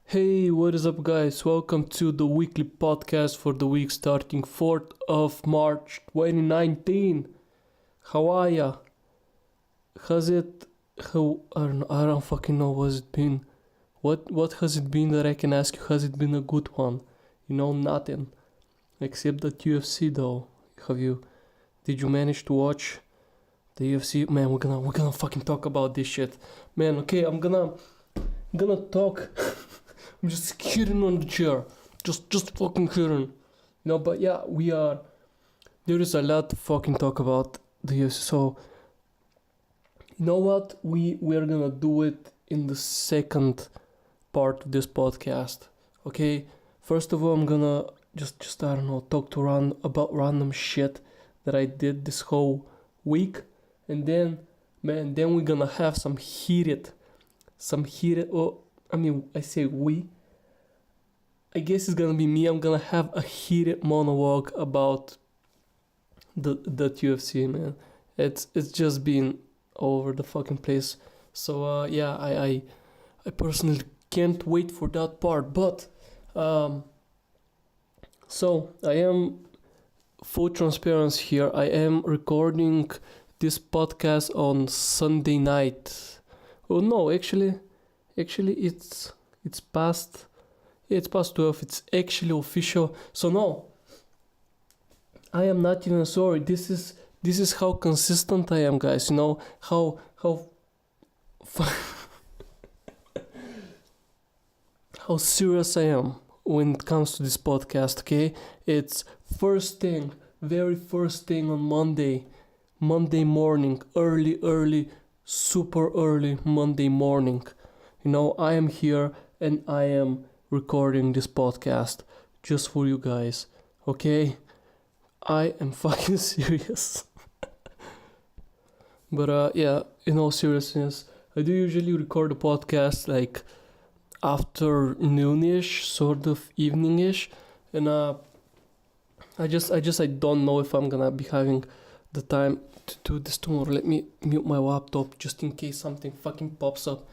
Hey, what is up, guys? Welcome to the weekly podcast for the week starting 4th of March 2019. How are ya? Has it? I don't fucking know what's it been. What has it been that I can ask you? Has it been a good one? Nothing. Except that UFC though. Did you manage to watch the UFC? Man, we're gonna fucking talk about this shit. Man, okay, I'm gonna talk. I'm just kidding on the chair. Just fucking kidding. But yeah, there is a lot to fucking talk about the UFC. So, you know what? We're gonna do it in the second part of this podcast. Okay? First of all, I'm gonna just I don't know, talk to about random shit that I did this whole week. And then we're gonna have some heated, I say we. I guess it's gonna be me. I'm gonna have a heated monologue about the UFC, man. It's just been all over the fucking place. So yeah, I personally can't wait for that part. But so I am full transparency here. I am recording this podcast on Sunday night. Oh no, actually it's past 12. It's actually official. So no, I am not even sorry. This is how consistent I am, guys. How how serious I am when it comes to this podcast. Okay, it's very first thing on Monday morning, early, super early Monday morning. I am here and I am recording this podcast just for you guys. Okay, I am fucking serious. But yeah, in all seriousness, I do usually record a podcast like afternoonish, sort of eveningish, and I don't know if I'm gonna be having the time to do this tomorrow. Let me mute my laptop just in case something fucking pops up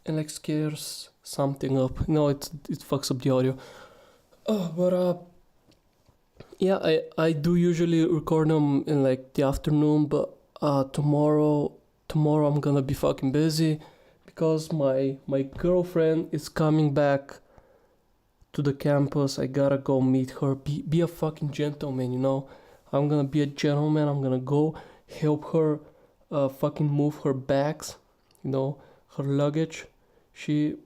and like scares something up. No, it fucks up the audio. But yeah, I do usually record them in like the afternoon, but tomorrow I'm gonna be fucking busy because my girlfriend is coming back to the campus. I gotta go meet her. Be a fucking gentleman, I'm gonna be a gentleman. I'm gonna go help her fucking move her bags, her luggage. She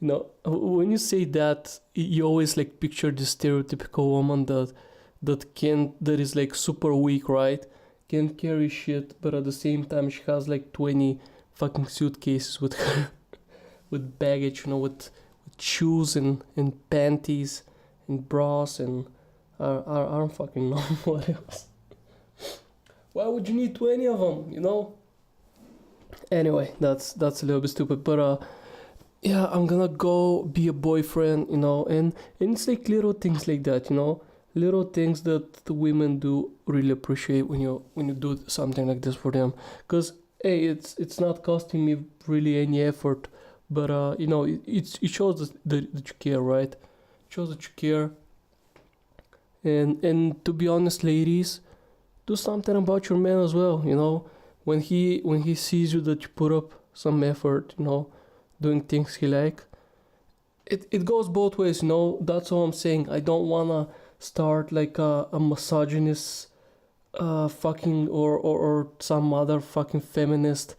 when you say that, you always like picture this stereotypical woman that is like super weak, right? Can't carry shit, but at the same time she has like 20 fucking suitcases with her with baggage, with shoes and panties and bras and I don't fucking know what else. Why would you need 20 of them, Anyway, that's a little bit stupid, but yeah, I'm gonna go be a boyfriend, and it's like little things like that, little things that the women do really appreciate when you do something like this for them, because hey, it's not costing me really any effort, but it shows that you care, right? It shows that you care, and to be honest, ladies, do something about your man as well, when he sees you that you put up some effort, doing things he like. It goes both ways, that's all I'm saying. I don't wanna start like a misogynist fucking or some other fucking feminist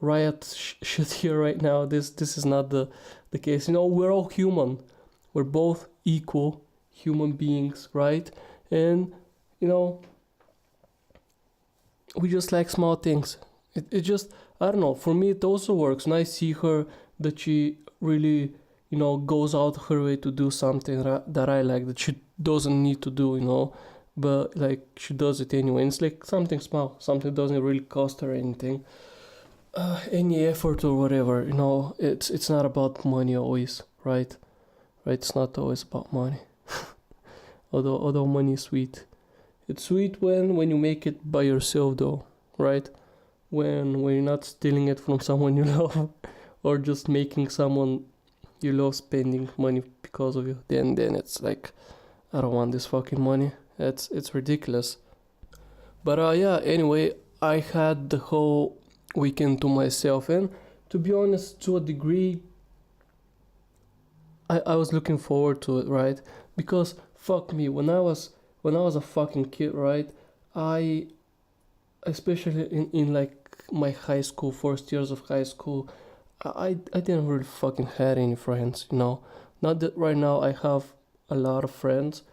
riot shit here right now. This is not the case. We're all human. We're both equal human beings, right? And we just like small things. It just, I don't know, for me it also works when I see her that she really goes out her way to do something that I like, that she doesn't need to do, but like she does it anyway. And it's like something small, something doesn't really cost her anything, any effort or whatever. It's not about money always, right? It's not always about money. although money is sweet. It's sweet when you make it by yourself though, right? When you're not stealing it from someone you love or just making someone you love spending money because of you, then it's like, I don't want this fucking money. It's ridiculous. But yeah, anyway, I had the whole weekend to myself, and to be honest, to a degree, I was looking forward to it, right? Because fuck me, when I was a fucking kid, right? I especially in like my high school, first years of high school, I didn't really fucking had any friends, you know. Not that right now I have a lot of friends,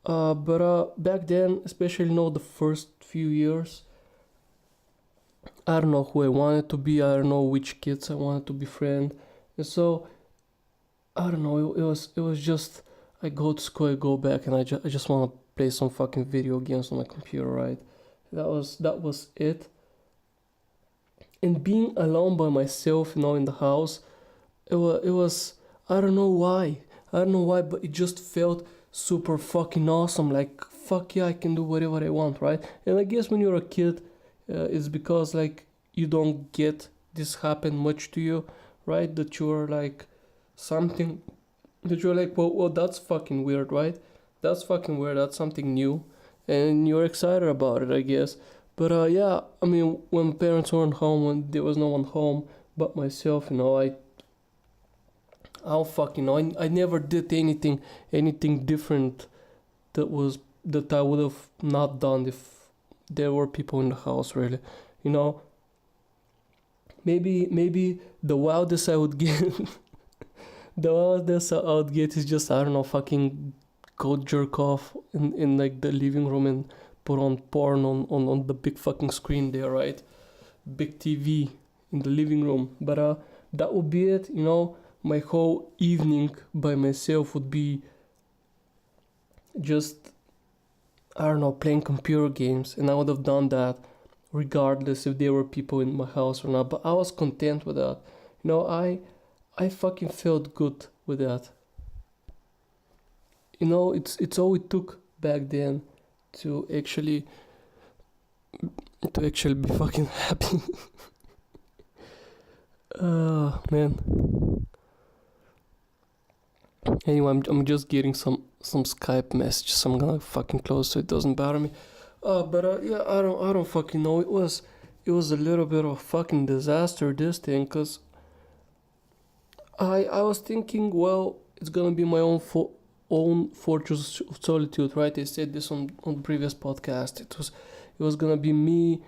but back then, especially the first few years, I don't know who I wanted to be. I don't know which kids I wanted to befriend, and so I don't know. It was just I go to school, I go back, and I just want to play some fucking video games on my computer, right? That was it. And being alone by myself, in the house, it was I don't know why. I don't know why, but it just felt super fucking awesome. Like fuck yeah, I can do whatever I want, right? And I guess when you're a kid, it's because like you don't get this happen much to you, right? That you're like something that you're like, well, that's fucking weird, right? That's fucking weird. That's something new, and you're excited about it, I guess. But yeah, I mean, when parents weren't home, when there was no one home but myself, I don't fucking know. I never did anything different that I would have not done if there were people in the house, really. You know, maybe the wildest I would get, the wildest I would get is just, I don't know, fucking go jerk off in like the living room and put on porn on the big fucking screen there, right? Big TV in the living room. But that would be it, My whole evening by myself would be just, I don't know, playing computer games, and I would have done that regardless if there were people in my house or not. But I was content with that. I fucking felt good with that. It's all it took back then to actually be fucking happy. Man. Anyway, I'm just getting some Skype messages. I'm gonna fucking close so it doesn't bother me. But yeah, I don't fucking know. It was a little bit of a fucking disaster, this thing, cause I was thinking, well, it's gonna be my own fortress of solitude, right? I said this on the previous podcast. It was gonna be me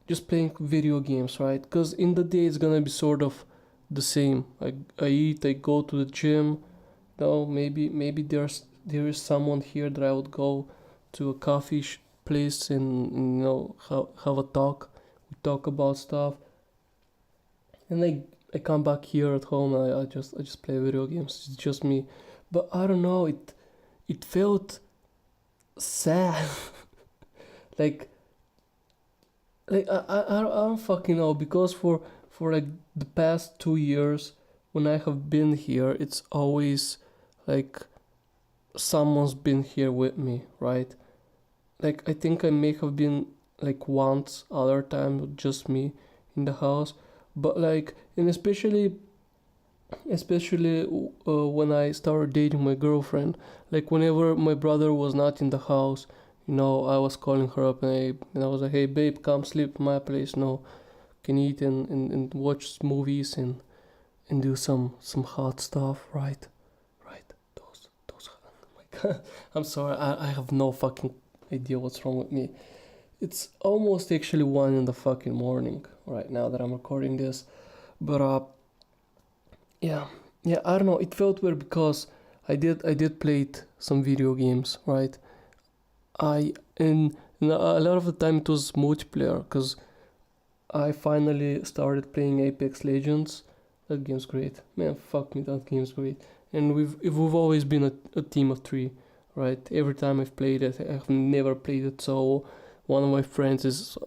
just playing video games, right? Cause in the day it's gonna be sort of the same. I eat, I go to the gym. Maybe there is someone here that I would go to a coffee place and have a talk. We talk about stuff, and I come back here at home and I just play video games. It's just me, but I don't know. It felt sad. like I don't fucking know, because for like the past 2 years when I have been here, it's always like someone's been here with me, right? Like I think I may have been like once, other time just me in the house, but like, and especially when I started dating my girlfriend, like whenever my brother was not in the house, I was calling her up and I was like, hey babe, come sleep at my place, can eat and watch movies and do some hot stuff, right? Those oh my god. I'm sorry, I have no fucking idea what's wrong with me. It's almost actually 1 in the fucking morning right now that I'm recording this. But yeah, I don't know, it felt weird because I did play some video games, right? And a lot of the time it was multiplayer, because I finally started playing Apex Legends. That game's great, man. Fuck me, that game's great. And we've always been a team of 3, right? Every time I've played it, I've never played it solo. One of my friends is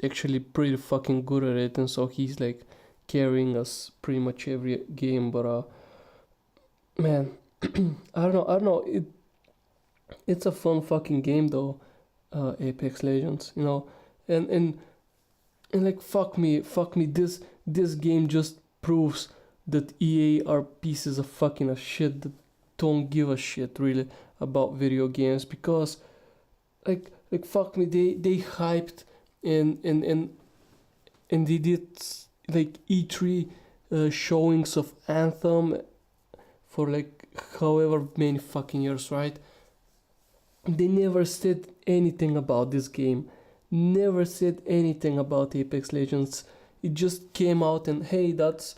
actually pretty fucking good at it, and so he's like carrying us pretty much every game. But man, I don't know. It's a fun fucking game though, Apex Legends. And like fuck me, this game just proves that EA are pieces of fucking of shit that don't give a shit really about video games, because like fuck me, they hyped and they did like E3 showings of Anthem for like however many fucking years, right? They never said anything about this game, never said anything about Apex Legends. It just came out and hey, that's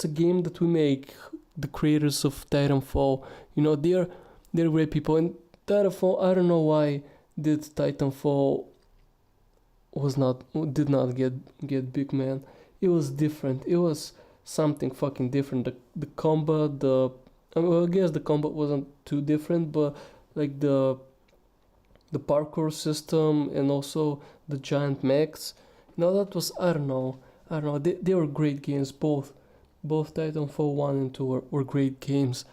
a game that we make. The creators of Titanfall, they're great people. And Titanfall, I don't know why did Titanfall did not get big, man. It was different. It was something fucking different. The combat, I guess the combat wasn't too different, but like the parkour system and also the giant mechs. That was, I don't know. They were great games, both. Both Titanfall 1 and 2 were great games.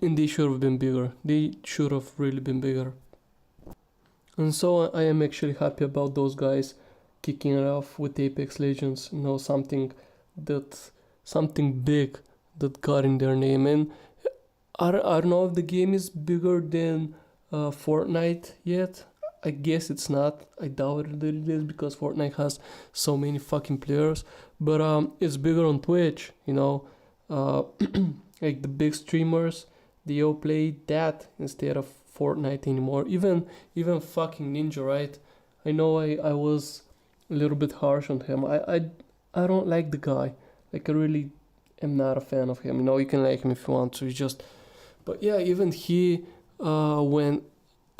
And they should have been bigger. They should have really been bigger. And so I am actually happy about those guys kicking it off with Apex Legends. Something big that got in their name. And I don't know if the game is bigger than Fortnite yet. I guess it's not. I doubt that it is, because Fortnite has so many fucking players. But it's bigger on Twitch, like the big streamers, they all play that instead of Fortnite anymore. Even fucking Ninja, right? I know I was a little bit harsh on him. I don't like the guy. Like, I really am not a fan of him. You can like him if you want to. But yeah, even he, when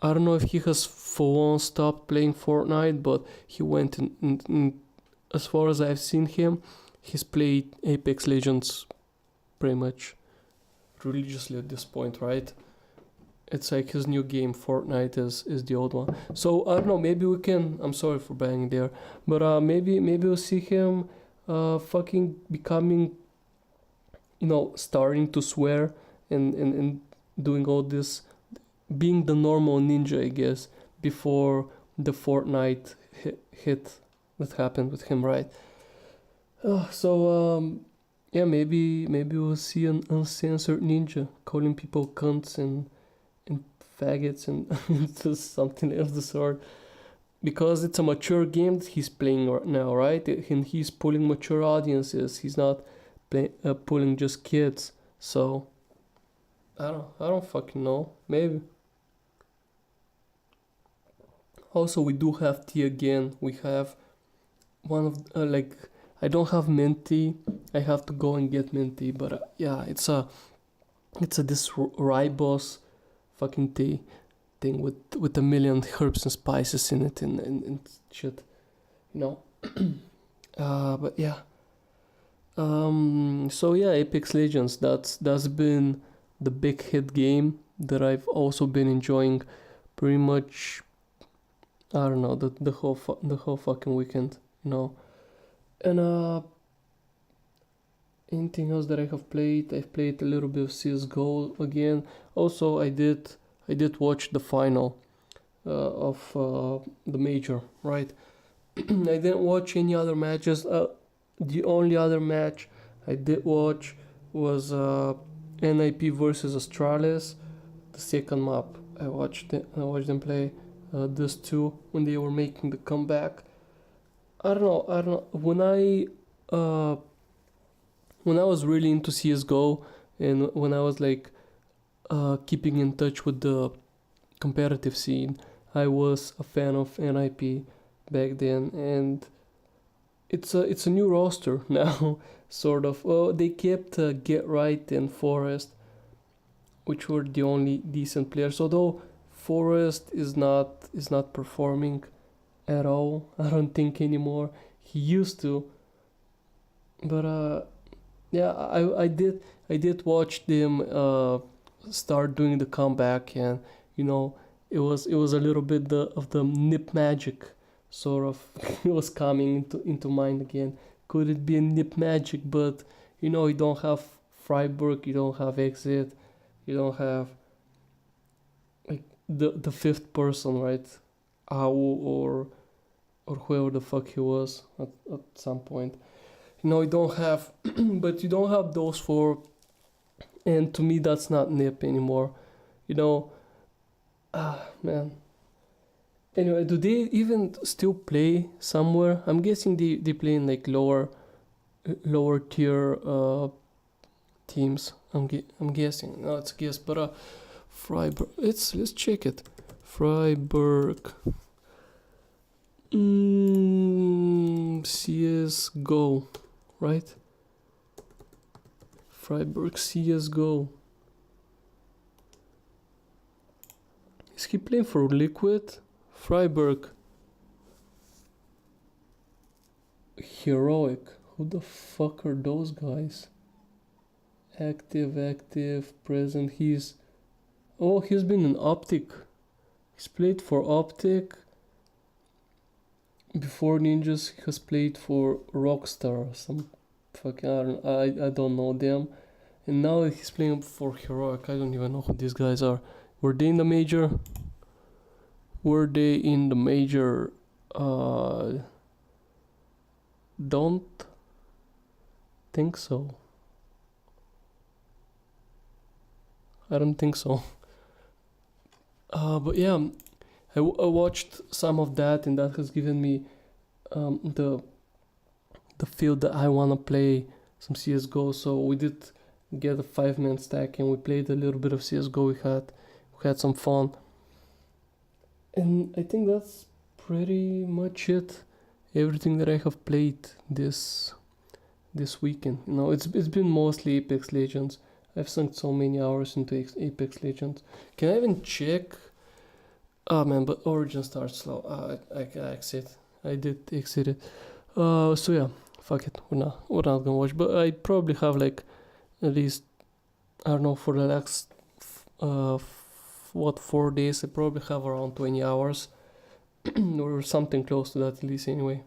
I don't know if he has full on stopped playing Fortnite, but he went in as far as I've seen him, he's played Apex Legends pretty much religiously at this point, right? It's like his new game, Fortnite is the old one. So I don't know, maybe we can, I'm sorry for banging there, but maybe we'll see him fucking becoming, starting to swear and doing all this, being the normal ninja, I guess, before the Fortnite hit that happened with him, right? Yeah, maybe we'll see an uncensored ninja calling people cunts and faggots and something of the sort, because it's a mature game that he's playing right now, right? And he's pulling mature audiences. He's not pulling just kids. So I don't fucking know. Maybe. Also, we do have tea again. We have one of I don't have mint tea. I have to go and get mint tea. But yeah, it's this ribose fucking tea thing with a million herbs and spices in it and shit, but yeah. So yeah, Apex Legends. That's been the big hit game that I've also been enjoying pretty much. I don't know, the whole fucking weekend, And anything else that I have played? I've played a little bit of CS:GO again. Also, I did watch the final of the major, right? I didn't watch any other matches. The only other match I did watch was NIP versus Astralis, the second map. I watched them play these two when they were making the comeback. I don't know. When I was really into CS:GO and when I was like keeping in touch with the competitive scene, I was a fan of NIP back then, and it's a new roster now, sort of. Well, they kept Get Right and Forest, which were the only decent players. Although Forest is not performing at all, I don't think anymore. He used to, but yeah, I did watch them start doing the comeback, and it was a little bit of the Nip magic, sort of. It was coming into mind again. Could it be a Nip magic? But you don't have Freiburg, you don't have Exit, you don't have like the fifth person, right? Au or whoever the fuck he was at some point. You don't have, but you don't have those four, and to me that's not nip anymore. You know, man. Anyway, do they even still play somewhere? I'm guessing they play in like lower tier teams. I'm guessing. No, it's a guess, but Freiburg. Let's check it. Freiburg. CS:GO, right? Freiburg CS:GO. Is he playing for Liquid? Freiburg. Heroic. Who the fuck are those guys? Active, present. He's been in Optic. He's played for Optic. Before Ninjas, he has played for Rockstar. Some fucking I don't know them. And now he's playing for Heroic. I don't even know who these guys are. Were they in the major? Don't think so. I don't think so. But yeah, I watched some of that, and that has given me the feel that I wanna play some CS:GO. So we did get a 5-man stack, and we played a little bit of CS:GO. We had some fun, and I think that's pretty much it. Everything that I have played this weekend. It's been mostly Apex Legends. I've sunk so many hours into Apex Legends. Can I even check? Oh man, but Origin starts slow. I exit. I did exit it. So yeah, fuck it. We're not gonna watch. But I probably have like at least, I don't know, for the next 4 days. I probably have around 20 hours or something close to that at least. Anyway.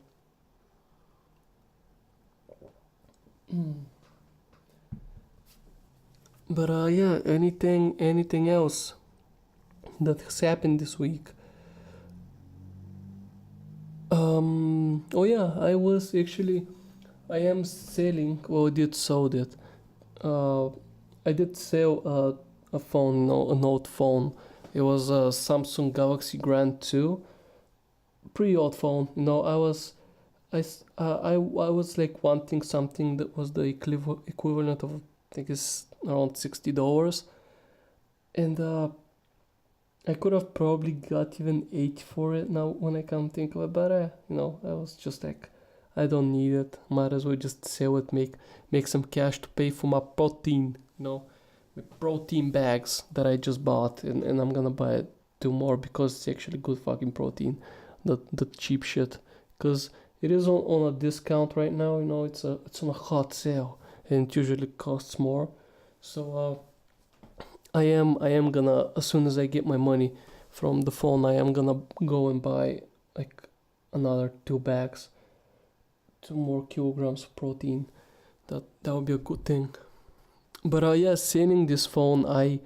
But yeah, anything else that has happened this week? Oh yeah, I am selling. Well, I did sold it. I did sell a phone, a Note phone. It was a Samsung Galaxy Grand 2, pretty old phone. I was like wanting something that was the equivalent of, I think it's around $60, and I could have probably got even 8 for it now when I come think of it, but I was just like, I don't need it. Might as well just sell it, make some cash to pay for my protein, my protein bags that I just bought, and I'm gonna buy 2 more because it's actually good fucking protein, the cheap shit, because it is on a discount right now. It's on a hot sale, and it usually costs more. So I am gonna, as soon as I get my money from the phone, I am gonna go and buy like another 2 bags, 2 more kilograms of protein. That would be a good thing. But yeah, selling this phone, I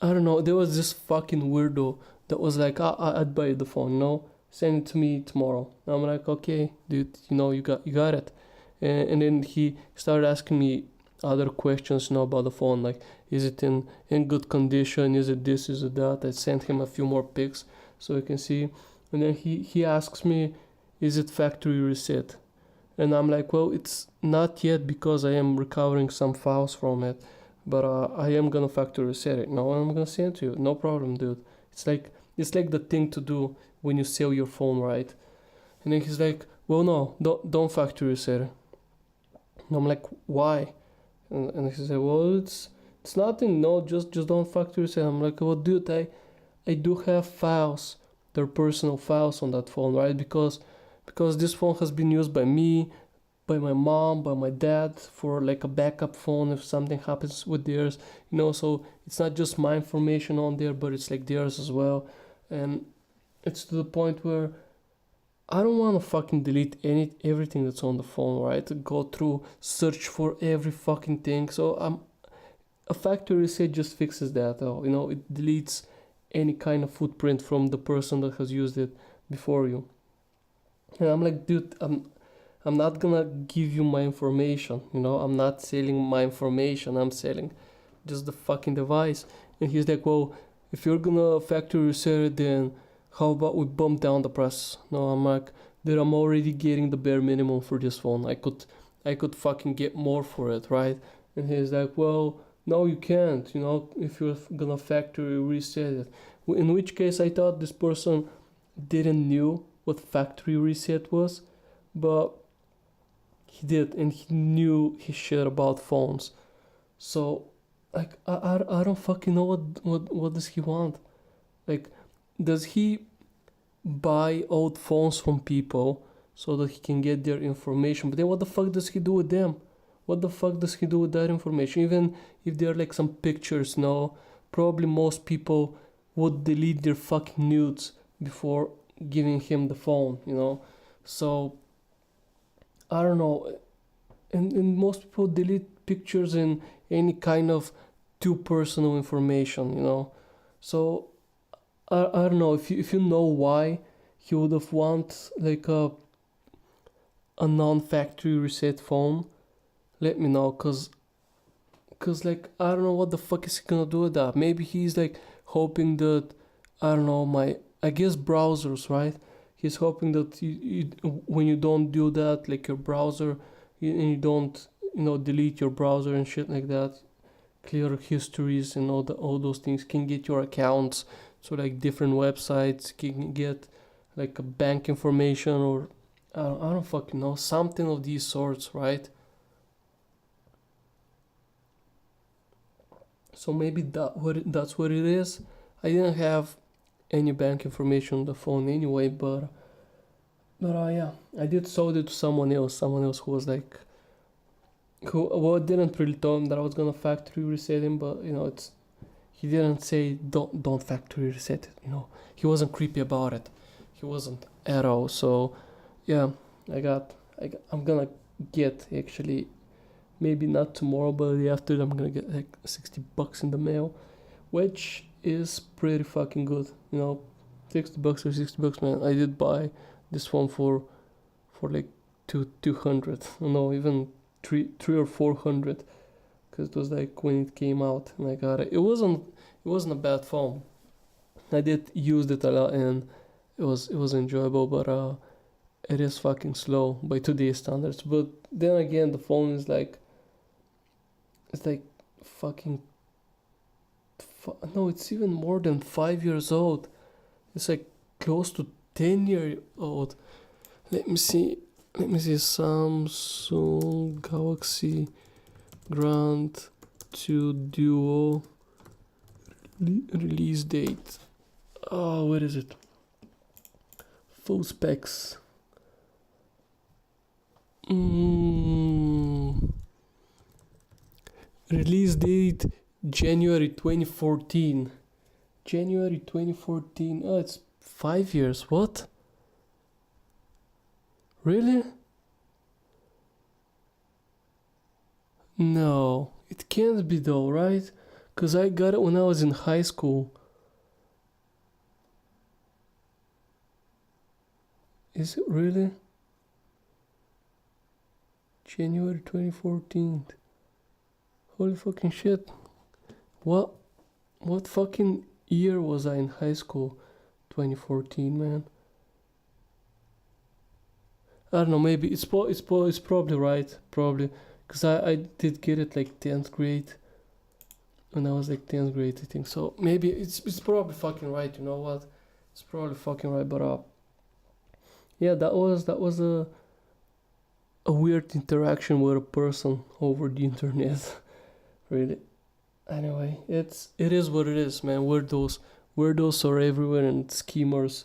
don't know. There was this fucking weirdo that was like, I'd buy the phone. Send it to me tomorrow. I'm like, okay, dude, you got it. And then he started asking me other questions, about the phone, like, is it in good condition? Is it this? Is it that? I sent him a few more pics so you can see. And then he asks me, is it factory reset? And I'm like, well, it's not yet because I am recovering some files from it, but I am gonna factory reset it now, and I'm gonna send it to you. No problem, dude. It's like the thing to do when you sell your phone, right? And then he's like, well, no, don't factory reset it. And I'm like, why? And he said, well, it's nothing. No, just don't factory reset. I'm like, well, dude, I do have files. They're personal files on that phone, right? Because this phone has been used by me, by my mom, by my dad for like a backup phone if something happens with theirs, so it's not just my information on there, but it's like theirs as well. And it's to the point where I don't want to fucking delete everything that's on the phone, right? Go through, search for every fucking thing. So a factory reset just fixes that. It deletes any kind of footprint from the person that has used it before you. And I'm like, dude, I'm I'm not gonna give you my information, you know, I'm not selling my information, I'm selling just the fucking device. And he's like, well, if you're gonna factory reset it, then how about we bump down the price? No, I'm like, dude, I'm already getting the bare minimum for this phone. I could fucking get more for it, right? And he's like, well, no, you can't, you know, if you're gonna factory reset it. In which case, I thought this person didn't knew what factory reset was, but he did, and he knew his shit about phones. So, like, I don't fucking know what does he want. Like, does he buy old phones from people so that he can get their information? But then what the fuck does he do with them? What the fuck does he do with that information? Even if they're like some pictures, no, probably most people would delete their fucking nudes before giving him the phone, you know? So, I don't know. And most people delete pictures and any kind of too personal information, you know? So, I don't know, if you know why he would have want like a non-factory reset phone, let me know, cause like I don't know what the fuck is he gonna do with that. Maybe he's like hoping that, I don't know, I guess browsers, right? He's hoping that when you don't do that, like your browser, and you don't, you know, delete your browser and shit like that, clear histories and all those things, can get your accounts. So like different websites can get like a bank information, or I don't fucking know, something of these sorts, right? So maybe that's what it is. I didn't have any bank information on the phone anyway, but yeah, I did sold it to someone else who was like, who, well, didn't really tell him that I was gonna factory reset him, but you know, he didn't say don't factory reset it, you know. He wasn't creepy about it. He wasn't at all. So yeah, I'm gonna get, actually, maybe not tomorrow, but the day after, I'm gonna get like $60 in the mail, which is pretty fucking good, you know. $60 or $60, man. I did buy this phone for like 200, no, even three or 400, because it was like when it came out, and I got it. It wasn't a bad phone. I did use it a lot, and it was enjoyable, but it is fucking slow by today's standards. But then again, the phone is like, it's like fucking no, it's even more than 5 years old. It's like close to 10 year old. Let me see. Samsung Galaxy Grand 2 Duo release date. Oh, where is it? Full specs. Release date January 2014. January 2014. Oh, it's 5 years. What? Really? No, it can't be though, right? Because I got it when I was in high school. Is it really? January 2014. Holy fucking shit. What fucking year was I in high school? 2014, man. I don't know, maybe it's probably right, probably. Because I did get it like 10th grade. When I was like 10th grade, I think. So maybe it's probably fucking right, you know what? It's probably fucking right, but yeah, that was a weird interaction with a person over the internet. Really. Anyway, it is what it is, man. Weirdos are everywhere, and schemers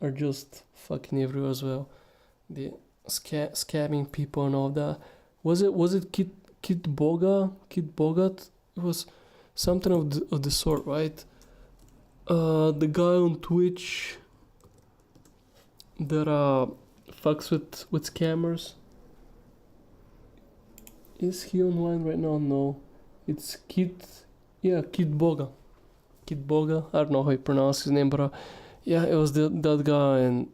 are just fucking everywhere as well. The scamming people and all that. Was it Kid Bogat? It was something of the sort, right? The guy on Twitch that fucks with scammers. Is he online right now? No. It's Kid Boga. Kid Boga. I don't know how you pronounce his name, but yeah, it was that guy, and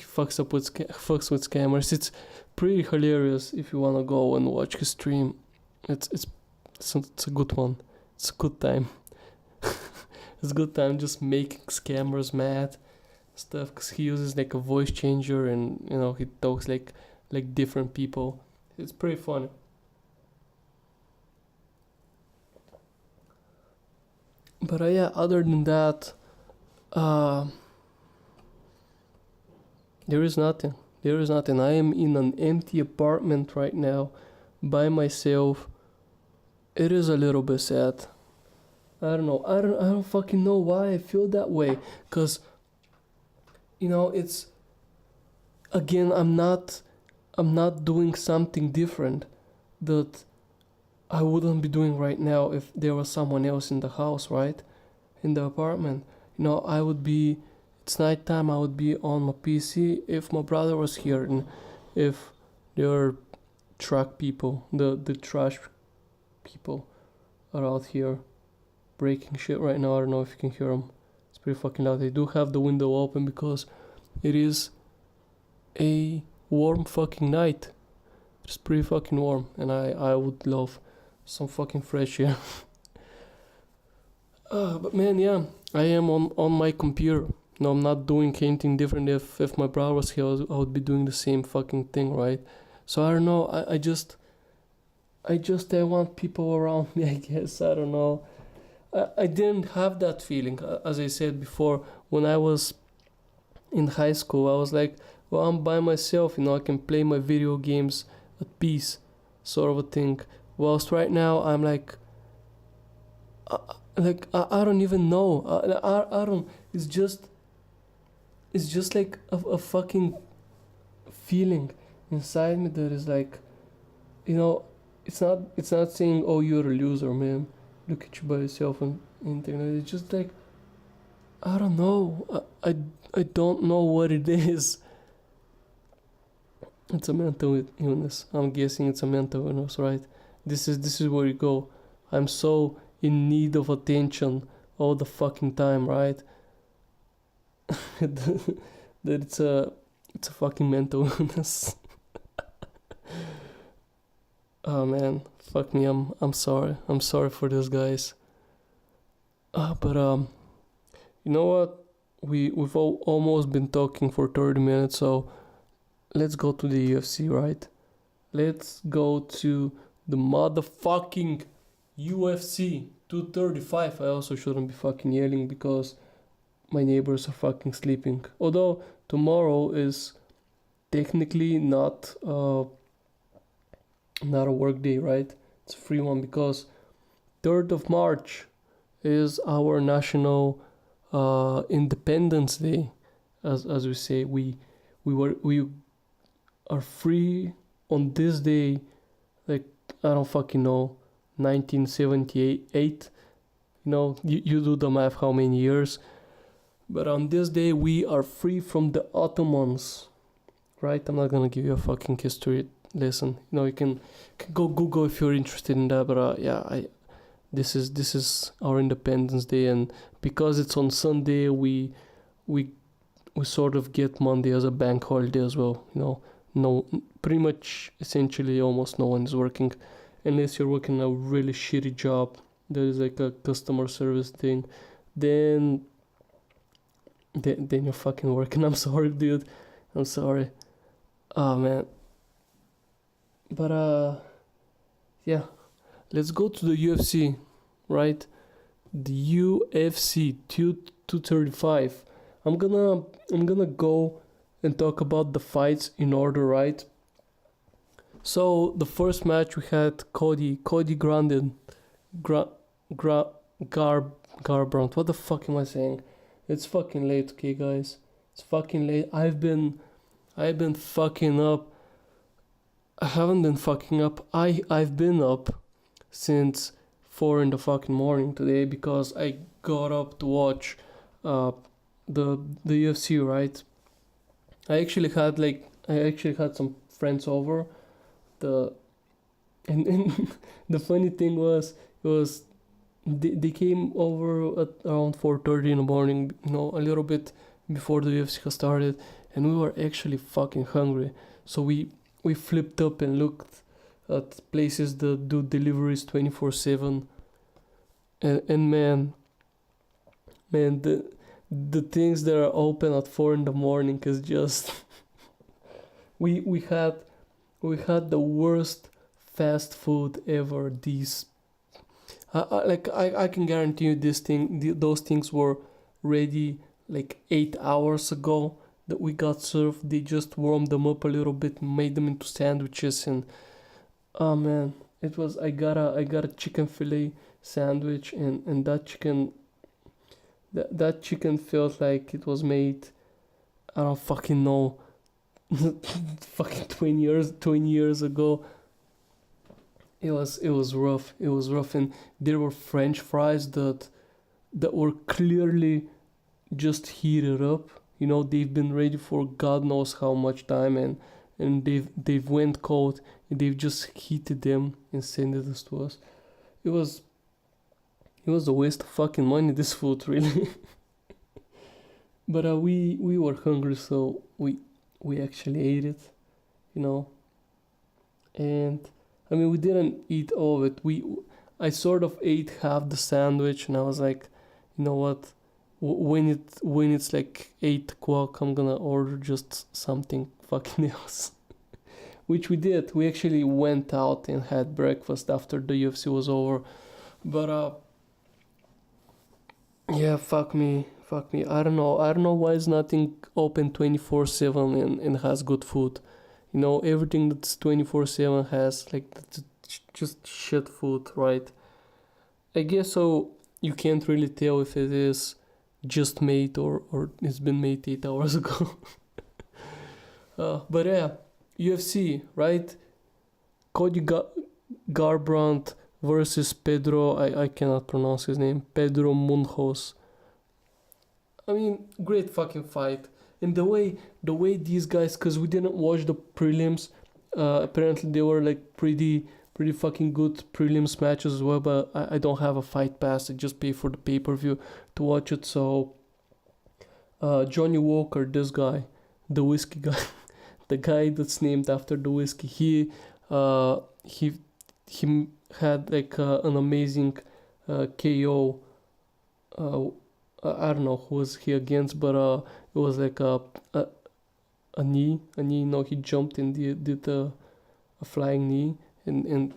fucks with scammers. It's pretty hilarious if you wanna go and watch his stream. It's a good one. It's a good time. It's a good time just making scammers mad stuff, because he uses like a voice changer, and he talks like different people. It's pretty funny. But yeah, other than that, there is nothing. I am in an empty apartment right now by myself. It is a little bit sad. I don't know. I don't fucking know why I feel that way. Cause it's, again, I'm not doing something different that I wouldn't be doing right now if there was someone else in the house, right? In the apartment. I would be, it's nighttime, I would be on my PC if my brother was here, and if there are truck people, the trash people are out here breaking shit right now. I don't know if you can hear them. It's pretty fucking loud. I do have the window open because it is a warm fucking night. It's pretty fucking warm, and I would love some fucking fresh air. But man, yeah, I am on my computer. No, I'm not doing anything different. If my brother was here, I would be doing the same fucking thing, right? So I don't know. I just want people around me, I guess. I don't know. I didn't have that feeling, as I said before. When I was in high school, I was like, well, I'm by myself, I can play my video games at peace, sort of a thing. Whilst right now, I'm like I don't even know. I don't. It's just like a fucking feeling inside me that is like, it's not saying, oh, you're a loser, man, look at you by yourself on internet. It's just like, I don't know. I don't know what it is. It's a mental illness. I'm guessing it's a mental illness, right? This is where you go. I'm so in need of attention all the fucking time, right? That it's a fucking mental illness. Oh man, fuck me. I'm sorry. I'm sorry for this, guys. But you know what? We've almost been talking for 30 minutes, so let's go to the UFC, right? Let's go to the motherfucking UFC 235. I also shouldn't be fucking yelling because my neighbors are fucking sleeping. Although tomorrow is technically not a work day, right? It's a free one because 3rd of March is our national Independence Day. As we say, we are free on this day, like, I don't fucking know, 1978. You do the math, how many years. But on this day we are free from the Ottomans, right? I'm not gonna give you a fucking history lesson. You can go Google if you're interested in that. But this is our Independence Day, and because it's on Sunday, we sort of get Monday as a bank holiday as well. No, pretty much, essentially, almost no one is working, unless you're working a really shitty job that is like a customer service thing. Then you're fucking working. I'm sorry, dude. I'm sorry. Oh man. But yeah, let's go to the UFC, right? The UFC 235. I'm gonna go and talk about the fights in order, right? So the first match we had Cody Garbrandt. What the fuck am I saying? It's fucking late, okay, guys. It's fucking late. I've been fucking up. I haven't been fucking up. I've been up since 4 in the fucking morning today because I got up to watch the UFC, right? I actually had some friends over. And the funny thing was they came over at around 4:30 in the morning, a little bit before the UFC started, and we were actually fucking hungry. So we flipped up and looked at places that do deliveries 24/7, and man, the things that are open at 4 in the morning is just we had the worst fast food ever. These I can guarantee you those things were ready like 8 hours ago that we got served. They just warmed them up a little bit, made them into sandwiches, and oh man, it was I got a chicken fillet sandwich, and that chicken felt like it was made, I don't fucking know, fucking 20 years ago. It was rough. It was rough, and there were French fries that were clearly just heated up. They've been ready for God knows how much time, and they've went cold, and they've just heated them and sent it to us. It was it was a waste of fucking money, this food, really. But we were hungry, so we actually ate it, you know. And I mean, we didn't eat all of it. I sort of ate half the sandwich, and I was like, you know what? When it's like 8 o'clock, I'm gonna order just something fucking else. Which we did. We actually went out and had breakfast after the UFC was over. But yeah, fuck me. I don't know. I don't know why is nothing open 24/7 and has good food. Everything that's 24/7 has like just shit food, right? I guess so. You can't really tell if it is just made or it's been made 8 hours ago. But yeah, UFC, right? Cody Garbrandt versus Pedro. I cannot pronounce his name. Pedro Munhoz. I mean, great fucking fight. And the way these guys, because we didn't watch the prelims, apparently they were like pretty fucking good prelims matches as well, but I don't have a fight pass. I just pay for the pay-per-view to watch it. So Johnny Walker, this guy, the whiskey guy, the guy that's named after the whiskey, he had like an amazing KO. I don't know who was he against, but it was like a knee. He jumped and did a flying knee, and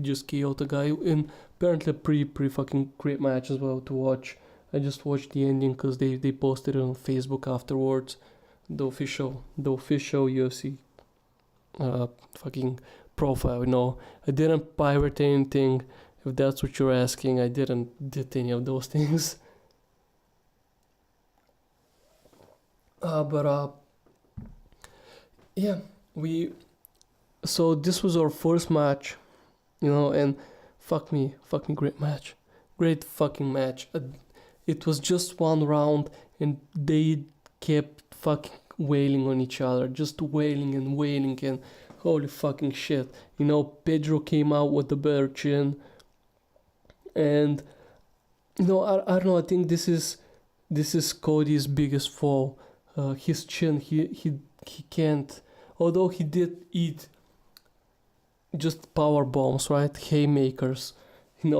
just KO'd the guy. And apparently a pretty fucking great match as well to watch. I just watched the ending because they posted it on Facebook afterwards. The official UFC fucking profile. I didn't pirate anything. If that's what you're asking, I didn't did any of those things. But yeah, so this was our first match, and fucking great fucking match. It was just one round, and they kept fucking wailing on each other, just wailing, and holy fucking shit. Pedro came out with the better chin, and I don't know. I think this is Cody's biggest fall. His chin, he can't. Although he did eat just power bombs, right? Haymakers. He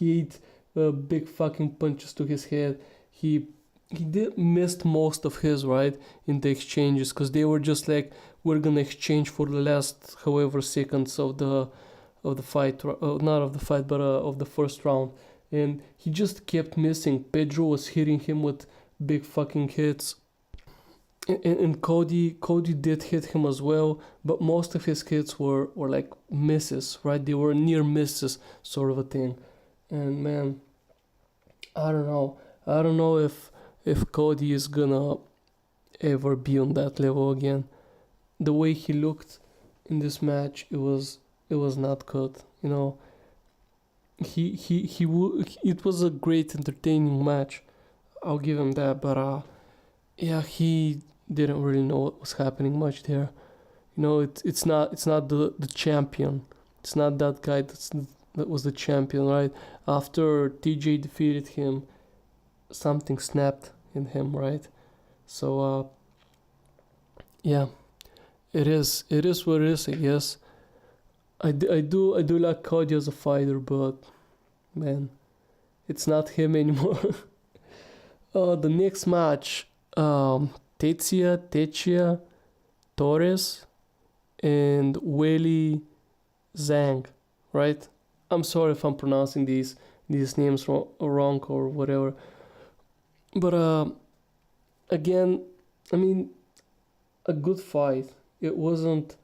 ate big fucking punches to his head. He did missed most of his, right, in the exchanges, because they were just like, we're gonna exchange for the last however seconds of the fight, not of the fight, but of the first round, and he just kept missing. Pedro was hitting him with big fucking hits. And Cody did hit him as well, but most of his hits were like misses, right? They were near misses, sort of a thing. And man, I don't know if Cody is gonna ever be on that level again. The way he looked in this match, it was not good. It was a great entertaining match. I'll give him that, but yeah, he didn't really know what was happening much there. It's not the champion. It's not that guy that was the champion, right? After TJ defeated him, something snapped in him, right? So yeah, it is. It is what it is, I guess. I do like Cody as a fighter, but man, it's not him anymore. The next match, Tetsuya Torres and Weili Zhang, right? I'm sorry if I'm pronouncing these names wrong or whatever. But again, I mean, a good fight. It wasn't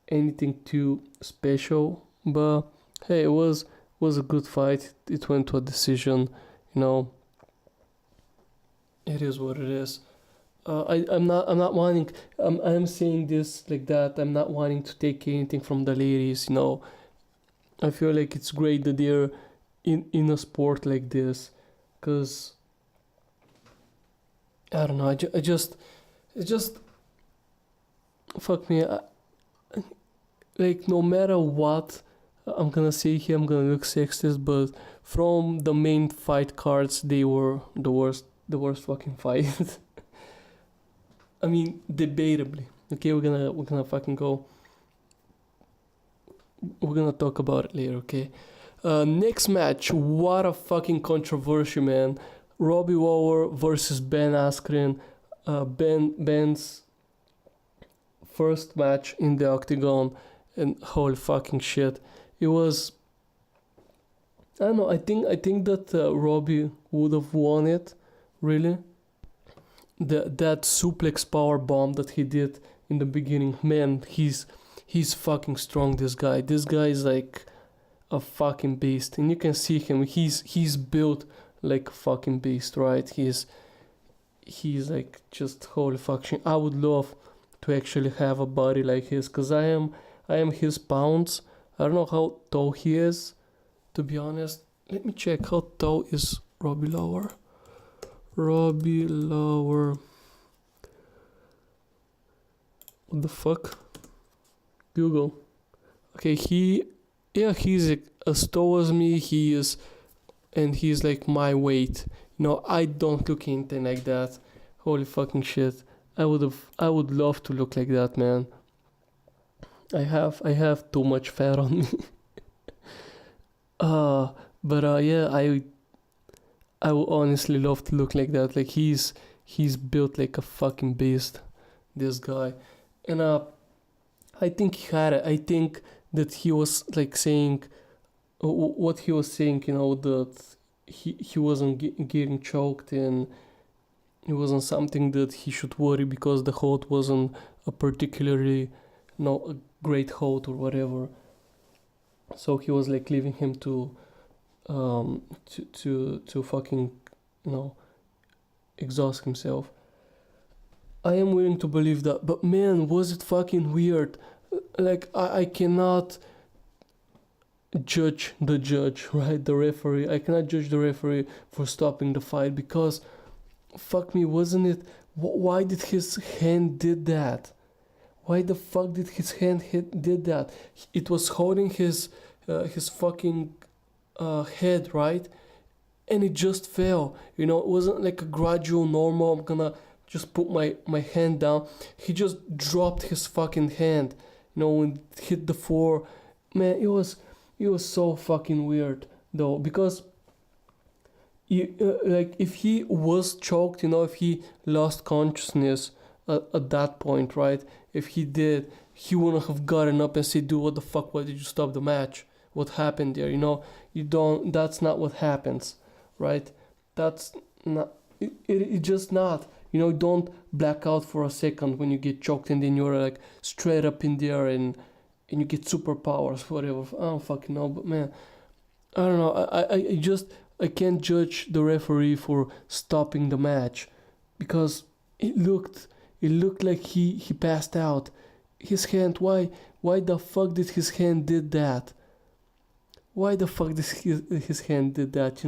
anything too special, but hey, it was a good fight. It went to a decision. You know, it is what it is. I'm not wanting. I'm saying this like that. I'm not wanting to take anything from the ladies. I feel like it's great that they're in a sport like this, cause I don't know. It just fuck me. Like no matter what I'm gonna say here, I'm gonna look sexist, but from the main fight cards, they were the worst fucking fight. I mean, debatably. Okay, we're gonna fucking go. We're gonna talk about it later. Okay. Next match. What a fucking controversy, man. Robbie Lawler versus Ben Askren. Ben's first match in the octagon, and holy fucking shit, it was. I don't know. I think that Robbie would have won it. Really, that suplex power bomb that he did in the beginning, man, he's fucking strong. This guy is like a fucking beast, and you can see him. He's built like a fucking beast, right? He's like just holy fucking. I would love to actually have a body like his, cause I am his pounds. I don't know how tall he is, to be honest. Let me check how tall is Robbie Lawler. Robbie Lawler. What the fuck? Google. Okay, he's like as tall as me. He is, and he's like my weight. I don't look anything like that. Holy fucking shit. I would love to look like that, man. I have too much fat on me. uh, but yeah, I would honestly love to look like that. Like he's built like a fucking beast, this guy. And I think he had it. I think that he was like saying what he was saying, that he wasn't getting choked, and it wasn't something that he should worry because the hold wasn't a particularly a great hold or whatever. So he was like leaving him to fucking you know exhaust himself. I am willing to believe that, but man, was it fucking weird. Like I cannot judge the judge, right? The referee. I cannot judge the referee for stopping the fight because fuck me, wasn't it? Why did his hand did that? Why the fuck did his hand did that? It was holding his fucking head, right? And it just fell. It wasn't like a gradual normal. I'm gonna just put my hand down. He just dropped his fucking hand. When it hit the floor. Man, it was so fucking weird though, because like if he was choked, if he lost consciousness at that point, right? If he did, he wouldn't have gotten up and said, "Dude, what the fuck? Why did you stop the match? What happened there?" You don't. That's not what happens, right? That's not. It just not. Don't black out for a second when you get choked, and then you're like straight up in there and you get superpowers, whatever. I don't fucking know, but man, I don't know. I can't judge the referee for stopping the match because it looked like he passed out. His hand, why the fuck did his hand did that? Why the fuck did his hand did that?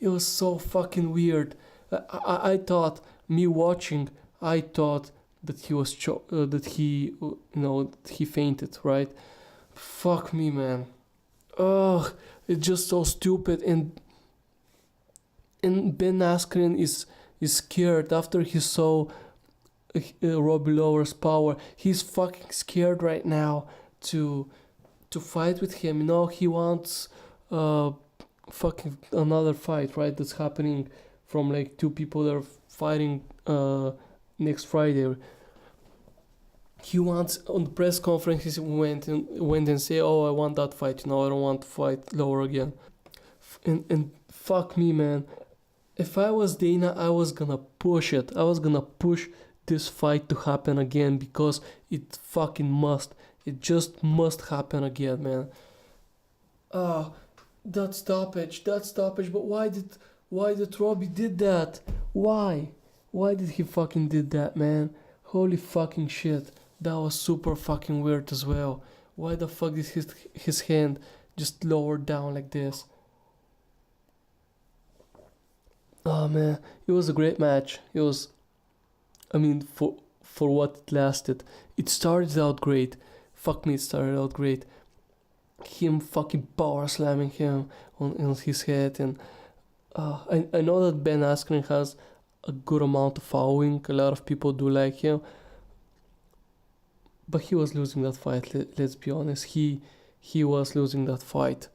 It was so fucking weird. I thought, me watching, I thought that he was that he fainted, right? Fuck me, man. Ugh, it's just so stupid. And Ben Askren is scared after he saw Robbie Lawler's power. He's fucking scared right now to fight with him. He wants fucking another fight, right? That's happening from like two people that are fighting next Friday. He wants on the press conference. He went and say, "Oh, I want that fight. I don't want to fight Lawler again." And fuck me, man. If I was Dana, I was gonna push it. I was gonna push this fight to happen again because it fucking must. It just must happen again, man. That stoppage. But why did Robbie did that? Why? Why did he fucking did that, man? Holy fucking shit. That was super fucking weird as well. Why the fuck did his hand just lower down like this? Oh man, it was a great match. It was, for what it lasted. It started out great. Fuck me, it started out great. Him fucking power slamming him on his head, and I know that Ben Askren has a good amount of following. A lot of people do like him, but he was losing that fight. Let's be honest. He was losing that fight.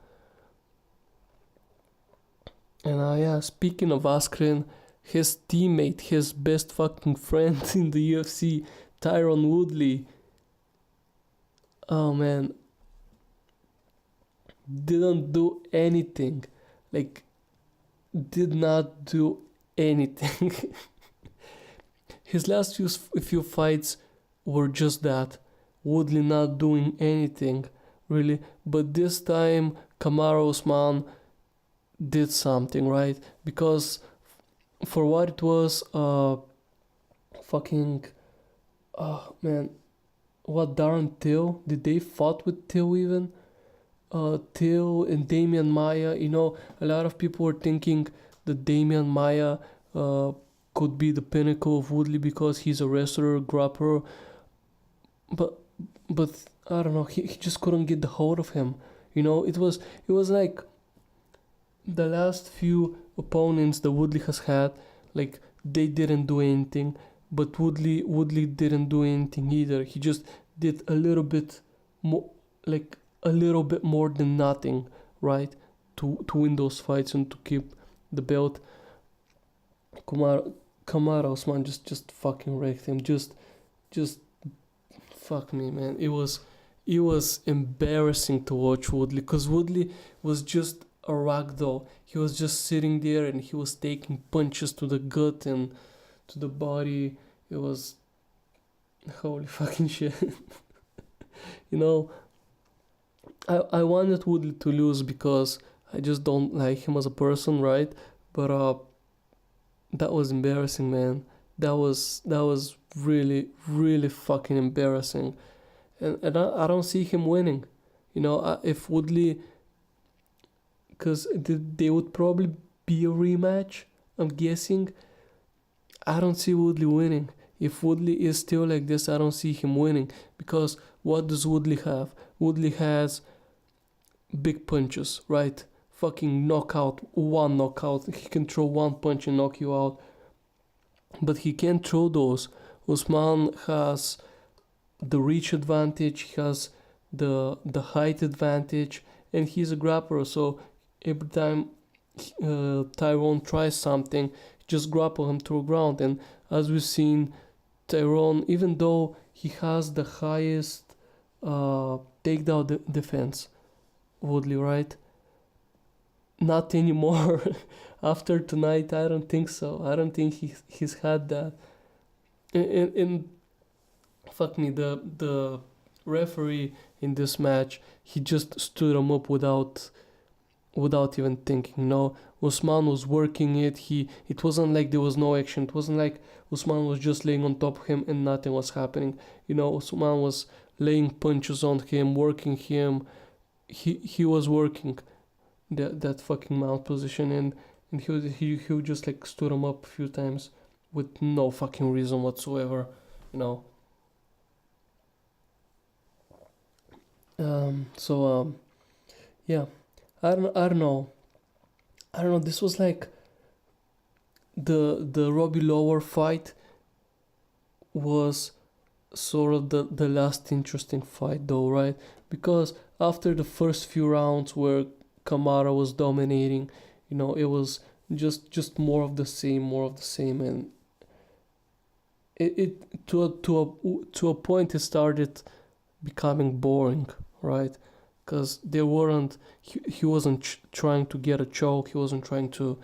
And speaking of Askren, his teammate, his best fucking friend in the UFC, Tyron Woodley. Oh man, didn't do anything. Like, did not do anything. His last few fights were just that. Woodley not doing anything, really. But this time, Kamaru Usman did something, right? Because for what it was, what, Darren Till? Did they fought with Till even? Till and Damian Maia. A lot of people were thinking that Damian Maia could be the pinnacle of Woodley because he's a wrestler, grappler. But I don't know. He just couldn't get the hold of him. It was like the last few opponents that Woodley has had, like, they didn't do anything, but Woodley didn't do anything either. He just did a little bit more, like a little bit more than nothing, right, to win those fights and to keep the belt. Kamaru Usman just fucking wrecked him. Just fuck me, man. It was embarrassing to watch Woodley, because Woodley was just a ragdoll. He was just sitting there and he was taking punches to the gut and to the body. It was holy fucking shit. I wanted Woodley to lose because I just don't like him as a person, right? But that was embarrassing, man. That was really, really fucking embarrassing. And I don't see him winning. If Woodley, because they would probably be a rematch, I'm guessing. I don't see Woodley winning. If Woodley is still like this, I don't see him winning. Because what does Woodley have? Woodley has big punches, right? Fucking one knockout. He can throw one punch and knock you out. But he can't throw those. Usman has the reach advantage, he has the height advantage, and he's a grappler, so every time Tyrone tries something, just grapple him to the ground. And as we've seen, Tyrone, even though he has the highest takedown defense, Woodley, right? Not anymore. After tonight, I don't think so. I don't think he's had that. And fuck me, the referee in this match, he just stood him up without even thinking. Usman was working it. It wasn't like there was no action. It wasn't like Usman was just laying on top of him and nothing was happening. Usman was laying punches on him, working him. He was working that fucking mount position, and he just like stood him up a few times with no fucking reason whatsoever. Yeah, I don't know. This was like the Robbie Lawler fight was sort of the last interesting fight though, right? Because after the first few rounds where Kamara was dominating, it was just more of the same, and it to a point it started becoming boring, right? Because there weren't he wasn't trying to get a choke, he wasn't trying to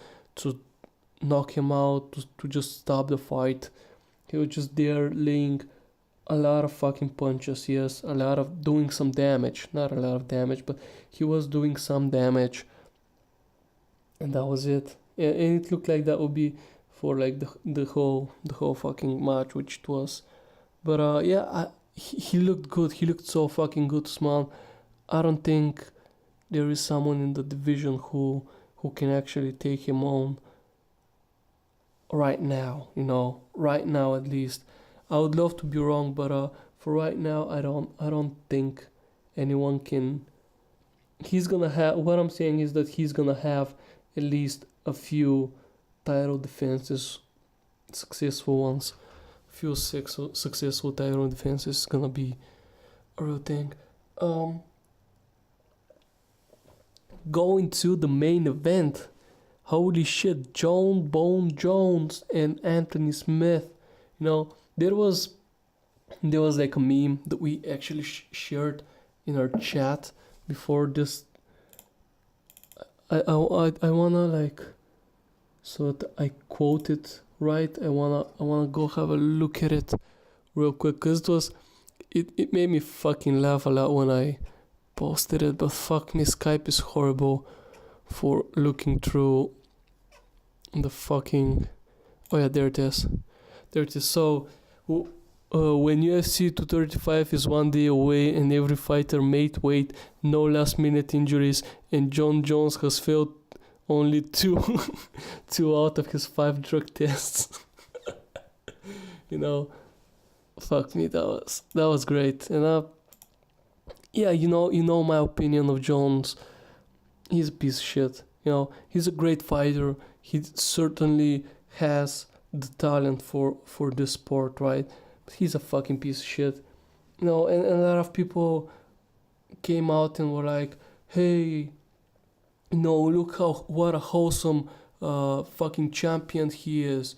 knock him out, to just stop the fight. He was just there laying a lot of fucking punches, yes, a lot of doing some damage, not a lot of damage, but he was doing some damage, and that was it. And it looked like that would be for like the whole fucking match, which it was. But yeah, he looked good. He looked so fucking good, Usman. I don't think there is someone in the division who can actually take him on right now. Right now at least. I would love to be wrong, but for right now, I don't think anyone can. He's gonna have. What I'm saying is that he's gonna have at least a few title defenses, successful ones. Few successful title defenses is gonna be a real thing. Um, Going to the main event. Holy shit, John Bone Jones and Anthony Smith. You know, there was like a meme that we actually shared in our chat before this. I wanna like, so that I quote it right. I wanna go have a look at it real quick, because it made me fucking laugh a lot when I posted it. But fuck me, Skype is horrible for looking through the fucking. Oh yeah, there it is. So when UFC 235 is one day away and every fighter made weight, no last minute injuries, and John Jones has failed only two two out of his 5 drug tests. you know, Fuck me, that was great. And yeah, you know my opinion of Jones. He's a piece of shit. He's a great fighter. He certainly has the talent for this sport, right? But he's a fucking piece of shit. And a lot of people came out and were like, "Hey, look what a wholesome fucking champion he is.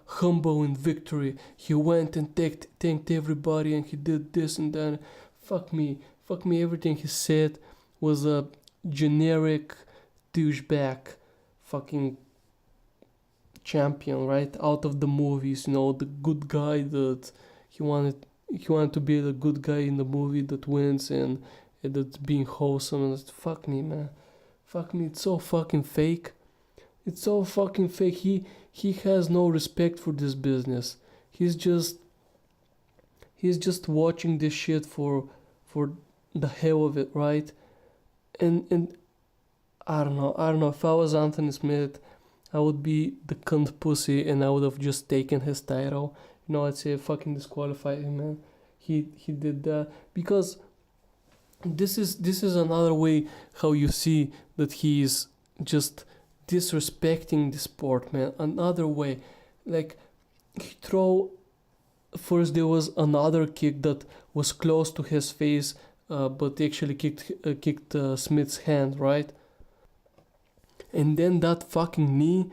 Humble in victory. He went and thanked everybody, and he did this and that." Fuck me. Everything he said was a generic douchebag fucking champion, right? Out of the movies, the good guy that he wanted to be the good guy in the movie that wins, and that's being wholesome. And fuck me, man. Fuck me. It's so fucking fake. He has no respect for this business. He's just watching this shit for the hell of it, right? And I don't know. If I was Anthony Smith, I would be the cunt pussy, and I would have just taken his title. I'd say fucking disqualify him, man. He did that because this is another way how you see that he's just disrespecting the sport, man. Another way, like he throw. First, there was another kick that was close to his face, but actually kicked Smith's hand, right? And then that fucking knee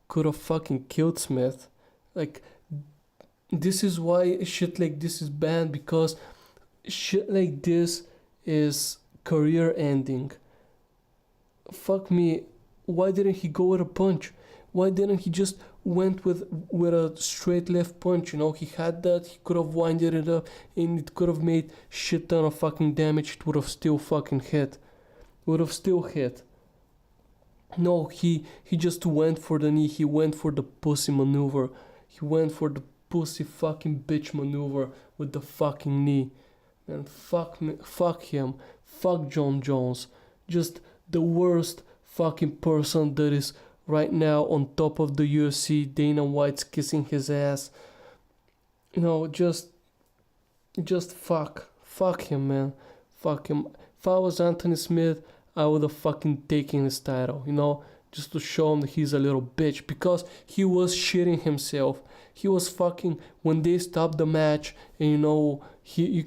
could have fucking killed Smith. Like, this is why shit like this is banned, because shit like this is career ending. Fuck me, why didn't he go with a punch? Why didn't he just went with a straight left punch? He had that, he could have winded it up, and it could have made shit ton of fucking damage. It would have still fucking hit. No, he just went for the knee. He went for the pussy maneuver. He went for the pussy fucking bitch maneuver with the fucking knee. And fuck me, fuck him, fuck John Jones. Just the worst fucking person that is right now on top of the UFC. Dana White's kissing his ass. Just fuck him, man. Fuck him. If I was Anthony Smith, I would have fucking taken his title. just to show him that he's a little bitch, because he was shitting himself. He was fucking, when they stopped the match, and you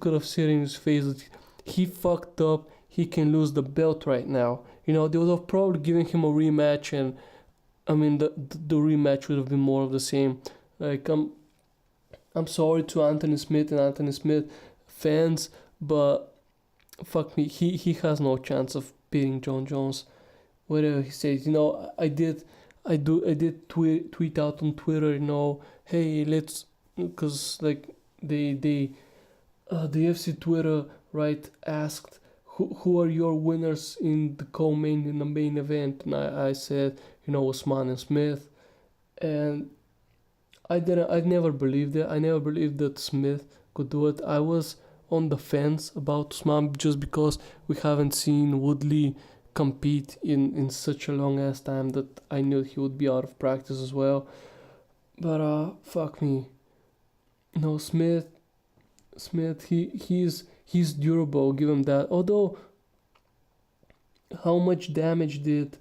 could have seen in his face that he fucked up. He can lose the belt right now. They would have probably given him a rematch, and I mean the rematch would have been more of the same. Like, I'm sorry to Anthony Smith and Anthony Smith fans, but fuck me, he has no chance of beating John Jones. Whatever he says, I did tweet out on Twitter, hey, let's, because like the UFC Twitter, right, asked who are your winners in the main event, and I said, Usman and Smith, and I never believed it. I never believed that Smith could do it. I was on the fence about Usman just because we haven't seen Woodley compete in such a long ass time that I knew he would be out of practice as well. But fuck me. Smith, he's durable, give him that. Although, how much damage did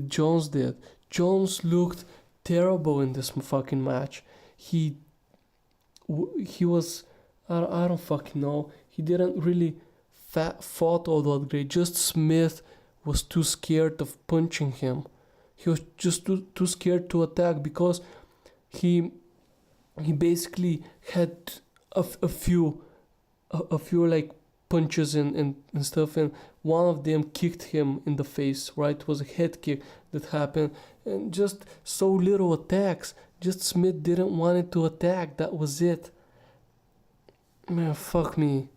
Jones did? Jones looked terrible in this fucking match. He was, I don't fucking know. He didn't really fought all that great. Just Smith was too scared of punching him. He was just too scared to attack, because he basically had a few like punches and stuff, and one of them kicked him in the face, right? It was a head kick that happened, and just so little attacks. Just Smith didn't want it to attack. That was it. Man, fuck me.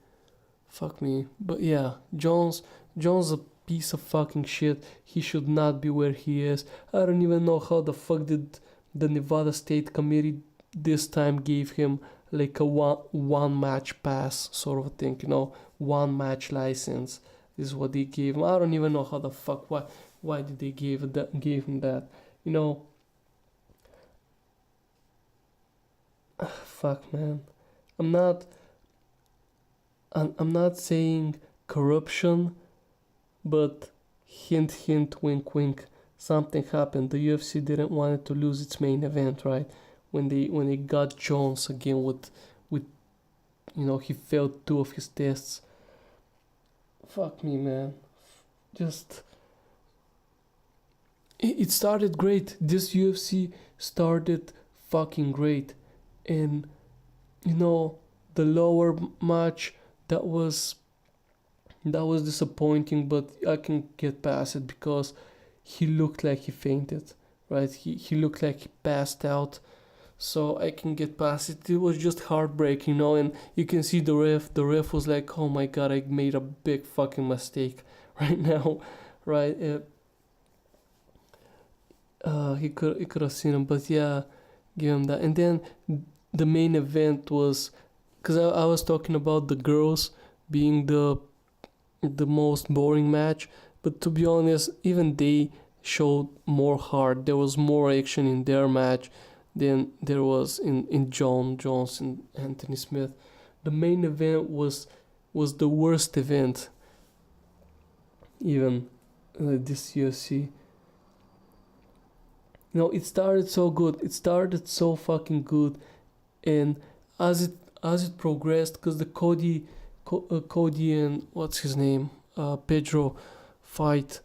But yeah, Jones a piece of fucking shit. He should not be where he is. I don't even know how the fuck did the Nevada State Committee this time gave him like a one match pass sort of a thing, one match license is what they gave him. I don't even know how the fuck, why did they gave him that, fuck, man. I'm not saying corruption, but hint hint, wink wink, something happened. The UFC didn't want it to lose its main event, right? When they got Jones again with he failed 2 of his tests. Fuck me, man. Just, it started great. This UFC started fucking great, and the lower match, that was disappointing, but I can get past it because he looked like he fainted, right? He looked like he passed out. So I can get past it. It was just heartbreaking, and you can see the ref. The ref was like, "Oh my god, I made a big fucking mistake right now," right? He could have seen him, but yeah, give him that. And then the main event was, because I was talking about the girls being the most boring match, but to be honest, even they showed more heart. There was more action in their match than there was in John Jones and Anthony Smith. The main event was the worst event, even this UFC. It started so good. It started so fucking good, and as it progressed, because the Cody and what's his name, Pedro fight.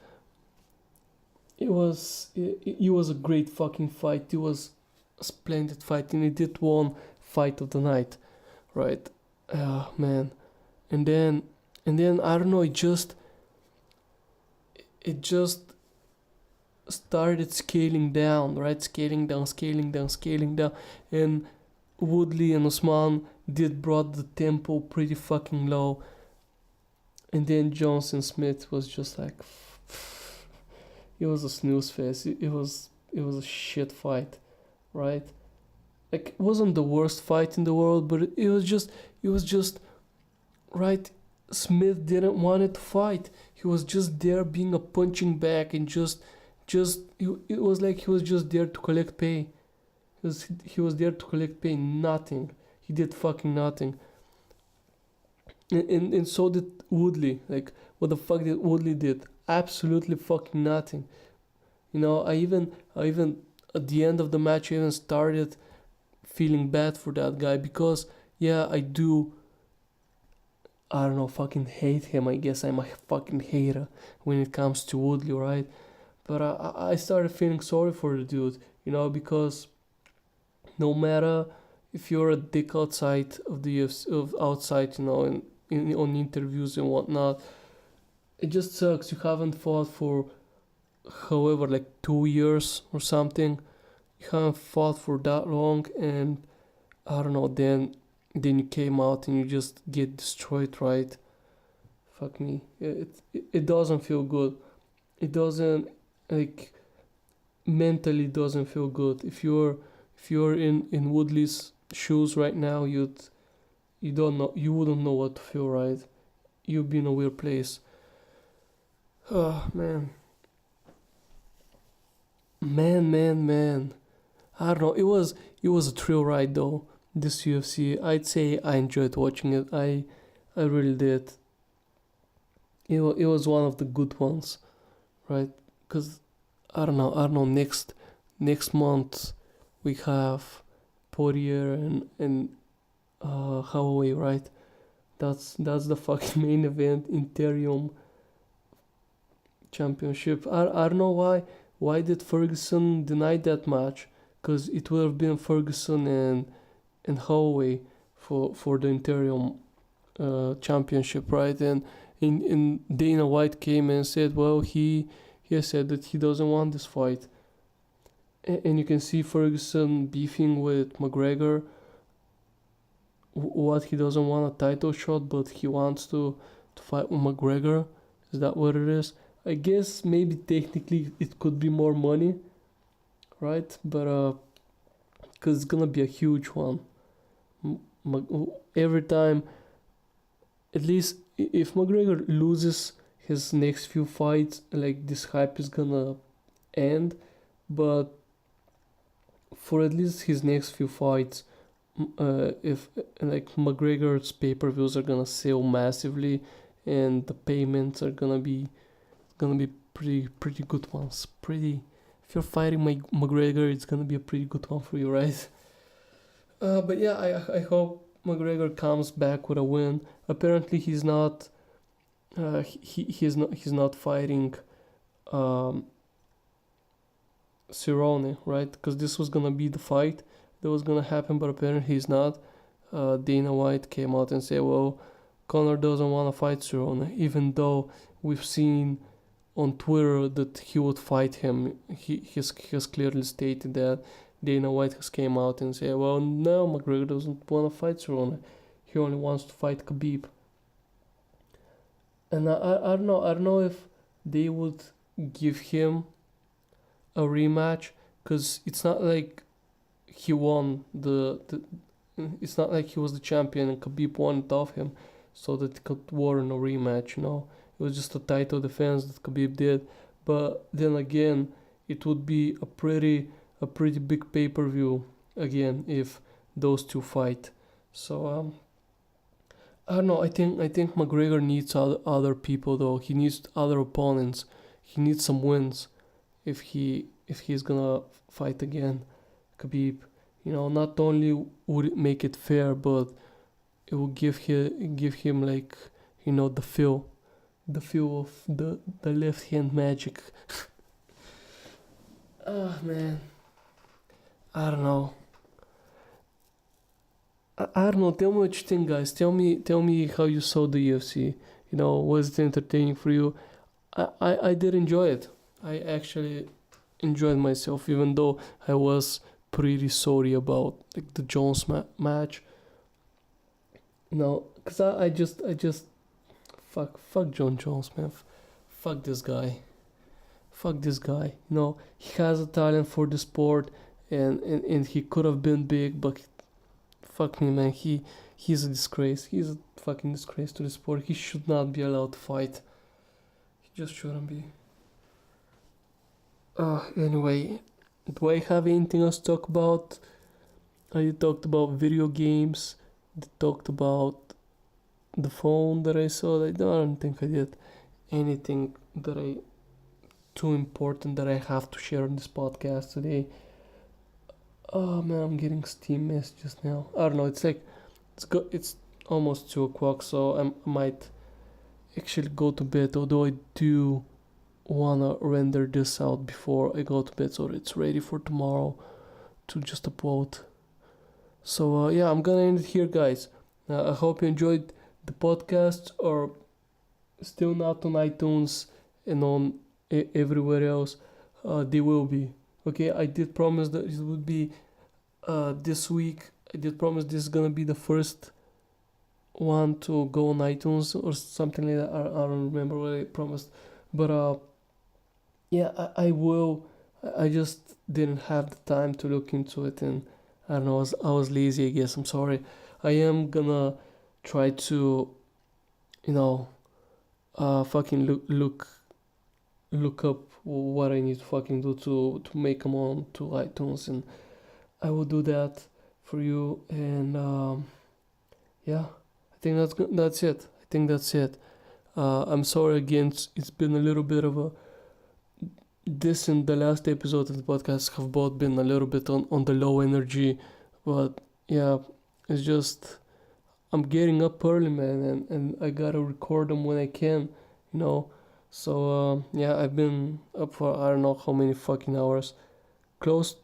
It was a great fucking fight. It was a splendid fight, and it did one fight of the night, right? Man, and then I don't know. It just started scaling down, right? Scaling down, and Woodley and Usman brought the tempo pretty fucking low, and then Johnson Smith was just like, it was a snooze fest. It was a shit fight, right? Like, it wasn't the worst fight in the world, but it was just right. Smith didn't want it to fight. He was just there being a punching bag, and it was like he was just there to collect pay. He was there to collect pay. Nothing. He did fucking nothing. And so did Woodley. Like, what the fuck did Woodley did? absolutely fucking nothing. I even at the end of the match, I even started feeling bad for that guy because yeah, I don't know, fucking hate him. I guess I'm a fucking hater when it comes to Woodley, right? But I started feeling sorry for the dude, because no matter if you're a dick outside of the UFC, of outside, on interviews and whatnot, it just sucks. You haven't fought for however, like 2 years or something. You haven't fought for that long, and I don't know. Then you came out and you just get destroyed, right? Fuck me. It doesn't feel good. It doesn't, like, mentally doesn't feel good. If you're in Woodley's shoes right now, you wouldn't know what to feel, right? You'd be in a weird place. Oh man, man. I don't know. It was a thrill ride though. This UFC, I'd say I enjoyed watching it. I really did. It was one of the good ones, right? Cause I don't know. Next month we have Poirier and Holloway, right? That's the fucking main event, Interium Championship. I don't know why did Ferguson deny that match? Because it would have been Ferguson and Holloway for the Interium Championship, right? And in Dana White came and said, well, he has said that he doesn't want this fight, and you can see Ferguson beefing with McGregor. What, he doesn't want a title shot, but he wants to fight with McGregor. Is that what it is? I guess maybe technically it could be more money, right? But because it's gonna be a huge one. Every time, at least if McGregor loses his next few fights, like, this hype is gonna end. But for at least his next few fights, if like McGregor's pay-per-views are gonna sell massively, and the payments are gonna be pretty good ones. Pretty. If you're fighting McGregor, it's gonna be a pretty good one for you, right? But yeah, I hope McGregor comes back with a win. Apparently, he's not. He's not fighting um, Cerrone, right? Because this was gonna be the fight that was gonna happen, but apparently he's not. Dana White came out and said, "Well, Conor doesn't want to fight Cerrone, even though we've seen on Twitter that he would fight him. He has clearly stated that." Dana White has came out and said, "Well, no, McGregor doesn't want to fight Cerrone. He only wants to fight Khabib." And I don't know. I don't know if they would give him a rematch, because it's not like he won the. It's not like he was the champion and Khabib won it off him, so that he could warrant a rematch. It was just a title defense that Khabib did. But then again, it would be a pretty big pay-per-view again if those two fight. So I don't know. I think McGregor needs other people though. He needs other opponents. He needs some wins if he's gonna fight again, Khabib. Not only would it make it fair, but it will give him, like, the feel of the left hand magic. Ah, man, I don't know. I don't know. Tell me what you think, guys. Tell me how you saw the UFC. Was it entertaining for you? I did enjoy it. I actually enjoyed myself, even though I was pretty sorry about, like, the Jones match. Cause I just fuck John Jones, man. Fuck this guy. Fuck this guy. He has a talent for the sport, and he could have been big, but fuck me, man. He's a disgrace. He's a fucking disgrace to the sport. He should not be allowed to fight. He just shouldn't be. Anyway, do I have anything else to talk about? I talked about video games. I talked about the phone that I saw. I don't think I did. anything too important that I have to share on this podcast today. Oh man, I'm getting Steam messages now. I don't know. It's almost 2 o'clock, so I might actually go to bed. Although I do wanna render this out before I go to bed, so it's ready for tomorrow to just upload. So yeah, I'm gonna end it here, guys. I hope you enjoyed the podcast, or still not on iTunes and on everywhere else. They will be. Okay, I did promise that it would be this week. I did promise this is gonna be the first one to go on iTunes or something like that. I don't remember what I promised, but yeah, I will. I just didn't have the time to look into it, and I don't know. I was lazy, I guess. I'm sorry. I am gonna try to, you know, fucking look up what I need to fucking do to make them on to iTunes, and I will do that for you. And yeah, I think that's it. I think that's it. I'm sorry again. It's been a little bit of a this and the last episode of the podcast have both been a little bit on the low energy, but yeah, it's just I'm getting up early, man, and I gotta record them when I can, you know. So yeah, I've been up for I don't know how many fucking hours, close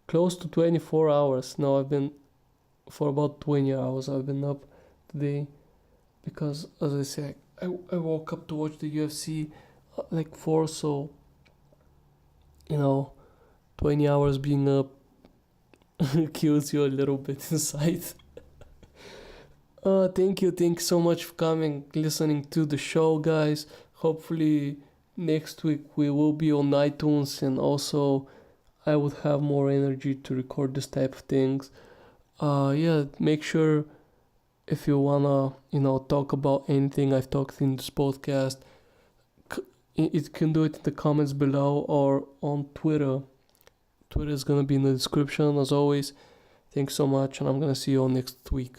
close to 24 hours. No, I've been for about 20 hours. I've been up today because, as I said, I woke up to watch the UFC like 4, so you know, 20 hours being up kills you a little bit inside. Thank you so much for coming, listening to the show, guys. Hopefully next week we will be on iTunes, and also I would have more energy to record this type of things. Yeah, make sure if you wanna, talk about anything I've talked in this podcast, it can do it in the comments below or on Twitter. Twitter is gonna be in the description as always. Thanks so much, and I'm gonna see you all next week.